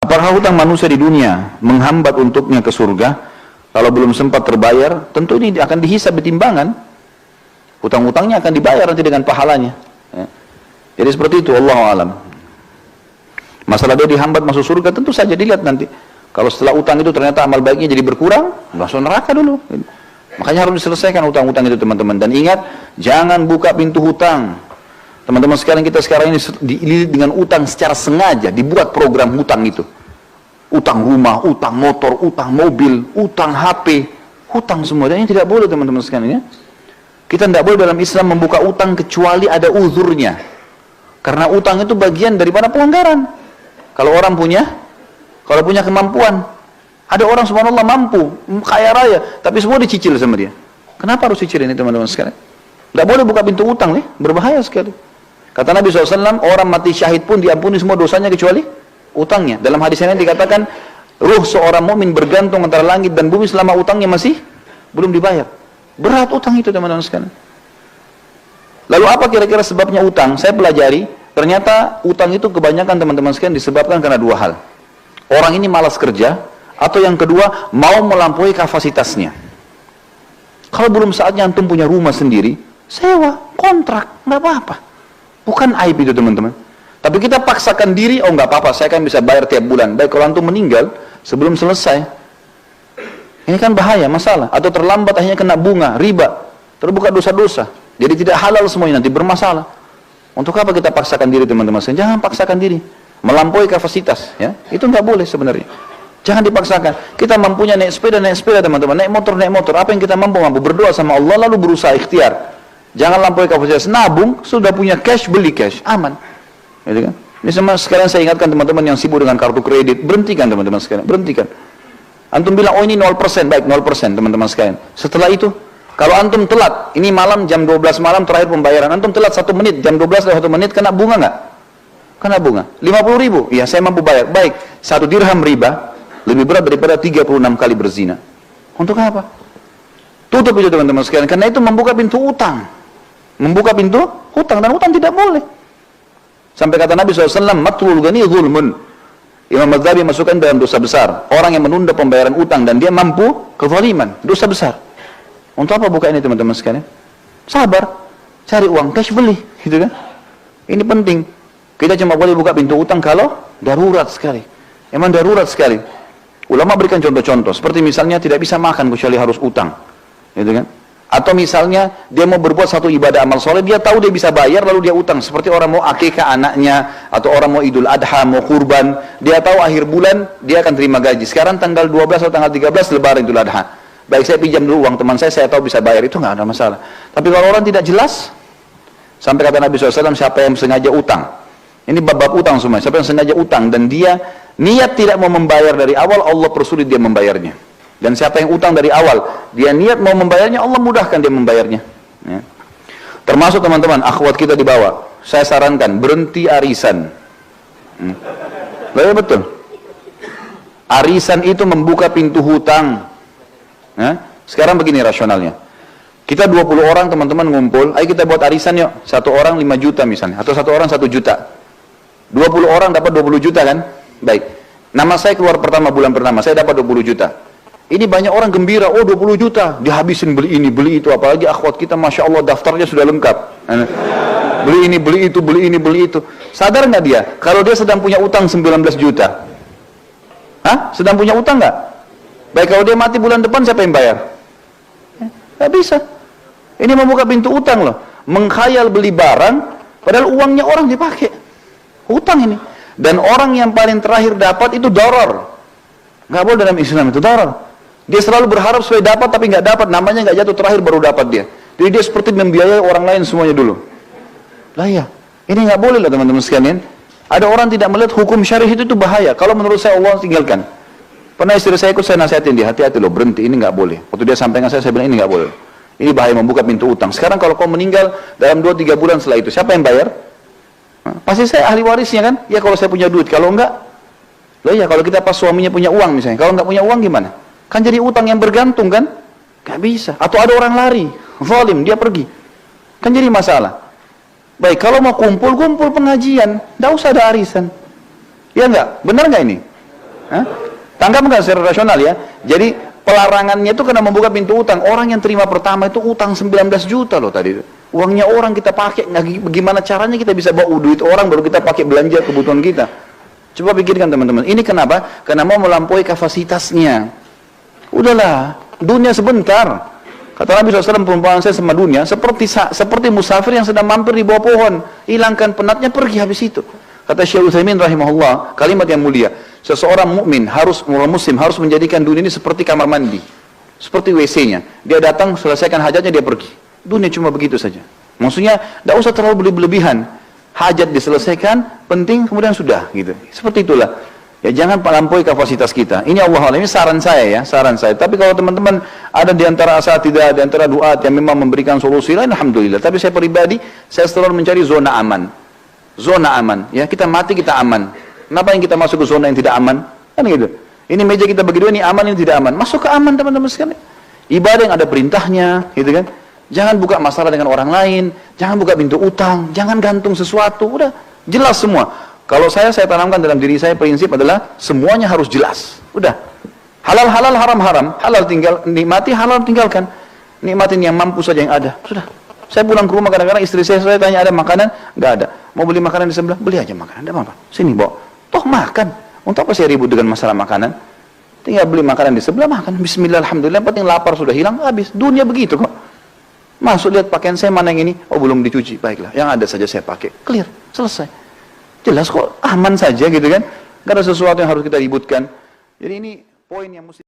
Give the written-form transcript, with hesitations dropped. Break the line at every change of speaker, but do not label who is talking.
Apakah hutang manusia di dunia menghambat untuknya ke surga? Kalau belum sempat terbayar, tentu ini akan dihisab di timbangan. Hutang-hutangnya akan dibayar nanti dengan pahalanya. Ya. Jadi seperti itu, Allahu a'lam. Masalah dia dihambat masuk surga, tentu saja dilihat nanti. Kalau setelah utang itu ternyata amal baiknya jadi berkurang, masuk neraka dulu. Makanya harus diselesaikan hutang-hutang itu, teman-teman. Dan ingat, jangan buka pintu hutang. Teman-teman sekarang, kita sekarang ini dililit dengan utang secara sengaja, dibuat program hutang itu. Utang rumah, utang motor, utang mobil, utang HP, hutang semua. Dan ini tidak boleh, teman-teman sekalian, ya. Kita tidak boleh dalam Islam membuka utang kecuali ada uzurnya. Karena utang itu bagian daripada pelanggaran. Kalau orang kalau punya kemampuan. Ada orang subhanallah mampu, kaya raya, tapi semua dicicil sama dia. Kenapa harus cicil ini, teman-teman sekalian? Tidak boleh buka pintu utang nih, berbahaya sekali. Kata Nabi SAW, orang mati syahid pun diampuni semua dosanya kecuali utangnya. Dalam hadis ini dikatakan, ruh seorang mukmin bergantung antara langit dan bumi selama utangnya masih belum dibayar. Berat utang itu, teman-teman sekalian. Lalu apa kira-kira sebabnya utang? Saya pelajari, ternyata utang itu kebanyakan, teman-teman sekalian, disebabkan karena dua hal. Orang ini malas kerja, atau yang kedua, mau melampaui kapasitasnya. Kalau belum saatnya antum punya rumah sendiri, sewa, kontrak, nggak apa-apa. Bukan aib itu, teman-teman. Tapi kita paksakan diri, oh nggak apa-apa, saya kan bisa bayar tiap bulan. Baik, kalau antum meninggal sebelum selesai, ini kan bahaya, masalah. Atau terlambat akhirnya kena bunga, riba, terbuka dosa-dosa. Jadi tidak halal semuanya, nanti bermasalah. Untuk apa kita paksakan diri, teman-teman? Jangan paksakan diri, melampaui kapasitas, ya. Itu nggak boleh sebenarnya. Jangan dipaksakan. Kita mampunya naik sepeda, teman-teman. Naik motor. Apa yang kita mampu? Berdoa sama Allah, lalu berusaha ikhtiar. Jangan lampaui kapasitas. Nabung, sudah punya cash, beli cash. Aman. Gitu kan? Ini sama sekalian saya ingatkan teman-teman yang sibuk dengan kartu kredit. Berhentikan, teman-teman sekalian. Berhentikan. Antum bilang, oh ini 0%. Baik, 0%, teman-teman sekalian. Setelah itu, kalau antum telat, ini malam jam 12 malam terakhir pembayaran. Antum telat 1 menit, jam 12 lewat 1 menit, kena bunga nggak? Kena bunga. 50.000. Ya, saya mampu bayar. Baik, 1 dirham riba lebih berat daripada 36 kali berzina. Untuk apa? Tutup itu, teman-teman sekalian. Karena itu membuka pintu utang. Membuka pintu hutang, dan hutang tidak boleh. Sampai kata Nabi SAW, matlul ghani zulmun. Imam Madzhabi masukkan dalam dosa besar. Orang yang menunda pembayaran utang dan dia mampu kezaliman, dosa besar. Untuk apa buka ini, teman-teman sekalian? Sabar, cari uang, cash beli, gitu kan? Ini penting. Kita cuma boleh buka pintu utang kalau darurat sekali. Emang darurat sekali. Ulama berikan contoh-contoh, seperti misalnya tidak bisa makan kecuali harus utang, gitu kan? Atau misalnya dia mau berbuat satu ibadah amal soleh, dia tahu dia bisa bayar lalu dia utang. Seperti orang mau akikah anaknya, atau orang mau idul adha, mau kurban, dia tahu akhir bulan dia akan terima gaji. Sekarang tanggal 12 atau tanggal 13 lebaran idul adha. Baik, saya pinjam dulu uang teman saya tahu bisa bayar, itu nggak ada masalah. Tapi kalau orang tidak jelas, sampai kata Nabi SAW, siapa yang sengaja utang, ini bab-bab utang semua, siapa yang sengaja utang dan dia niat tidak mau membayar dari awal, Allah persulit dia membayarnya. Dan siapa yang utang dari awal, dia niat mau membayarnya, Allah mudahkan dia membayarnya, ya. Termasuk, teman-teman, akhwat kita di bawah, saya sarankan berhenti arisan. Betul. Arisan itu membuka pintu hutang, ya. Sekarang begini rasionalnya, kita 20 orang, teman-teman, ngumpul, ayo kita buat arisan yuk. 1 orang 5 juta misalnya, atau 1 orang 1 juta. 20 orang dapat 20 juta kan? Baik, nama saya keluar pertama, bulan pertama saya dapat 20 juta. Ini banyak orang gembira, oh 20 juta, dihabisin beli ini, beli itu. Apalagi akhwat kita, Masya Allah, daftarnya sudah lengkap. Beli ini, beli itu, beli ini, beli itu. Sadar nggak dia, kalau dia sedang punya utang 19 juta? Hah? Sedang punya utang nggak? Baik, kalau dia mati bulan depan, siapa yang bayar? Nggak bisa. Ini membuka pintu utang loh. Mengkhayal beli barang, padahal uangnya orang dipakai. Hutang ini. Dan orang yang paling terakhir dapat itu darar. Nggak boleh dalam Islam itu darar. Dia selalu berharap supaya dapat, tapi nggak dapat, namanya nggak jatuh, terakhir baru dapat dia. Jadi dia seperti membiayai orang lain semuanya dulu. Lah ya, ini nggak boleh lah, teman-teman sekalian. Ada orang tidak melihat hukum syarih itu bahaya. Kalau menurut saya, Allah tinggalkan. Pernah istri saya ikut, saya nasihatin dia, hati-hati loh, berhenti, ini nggak boleh. Waktu dia sampaikan saya bilang ini nggak boleh. Ini bahaya, membuka pintu utang. Sekarang kalau kau meninggal dalam 2-3 bulan setelah itu, siapa yang bayar? Pasti saya ahli warisnya kan? Ya kalau saya punya duit, kalau enggak, loh ya kalau kita pas suaminya punya uang misalnya, kalau nggak punya uang gimana? Kan jadi utang yang bergantung kan? Gak bisa. Atau ada orang lari, zalim, dia pergi. Kan jadi masalah. Baik, kalau mau kumpul pengajian, nggak usah ada arisan. Ya nggak? Benar nggak ini? Hah? Tangkap nggak secara rasional ya? Jadi pelarangannya itu karena membuka pintu utang. Orang yang terima pertama itu utang 19 juta loh tadi. Uangnya orang kita pakai, gimana caranya kita bisa bawa duit orang baru kita pakai belanja kebutuhan kita. Coba pikirkan teman-teman. Ini kenapa? Karena mau melampaui kapasitasnya. Udahlah, dunia sebentar. Kata Nabi SAW, perumpamaan saya sama dunia seperti musafir yang sedang mampir di bawah pohon. Hilangkan penatnya, pergi habis itu. Kata Syekh Utsaimin rahimahullah, kalimat yang mulia. Seseorang mukmin orang muslim harus menjadikan dunia ini seperti kamar mandi. Seperti WC-nya. Dia datang, selesaikan hajatnya, dia pergi. Dunia cuma begitu saja. Maksudnya, tidak usah terlalu berlebihan. Hajat diselesaikan, penting, kemudian sudah. Gitu. Seperti itulah. Ya jangan melampaui kapasitas kita. Ini Allah, ini saran saya ya, saran saya. Tapi kalau teman-teman ada di antara asatidzah, di antara duat yang memang memberikan solusi lain, alhamdulillah. Tapi saya pribadi, saya selalu mencari zona aman. Zona aman, ya kita mati kita aman. Kenapa yang kita masuk ke zona yang tidak aman? Kan gitu. Ini meja kita berdua ini aman, ini tidak aman. Masuk ke aman teman-teman sekalian. Ibadah yang ada perintahnya, gitu kan? Jangan buka masalah dengan orang lain, jangan buka pintu utang, jangan gantung sesuatu. Udah jelas semua. Kalau saya tanamkan dalam diri saya prinsip adalah semuanya harus jelas. Udah. Halal halal, haram haram. Halal tinggal nikmati, halal tinggalkan. Nikmatin yang mampu saja yang ada. Sudah. Saya pulang ke rumah kadang-kadang istri saya tanya ada makanan, nggak ada. Mau beli makanan di sebelah, beli aja makanan. Ada apa? Sini bawa. Toh makan. Untuk apa saya ribut dengan masalah makanan? Tinggal beli makanan di sebelah makan. Bismillah, alhamdulillah. Yang penting lapar sudah hilang, habis. Dunia begitu kok. Masuk lihat pakaian saya mana yang ini? Oh belum dicuci. Baiklah, yang ada saja saya pakai. Clear, selesai. Jelas kok, aman saja gitu kan. Gak ada sesuatu yang harus kita ributkan. Jadi ini poin yang mesti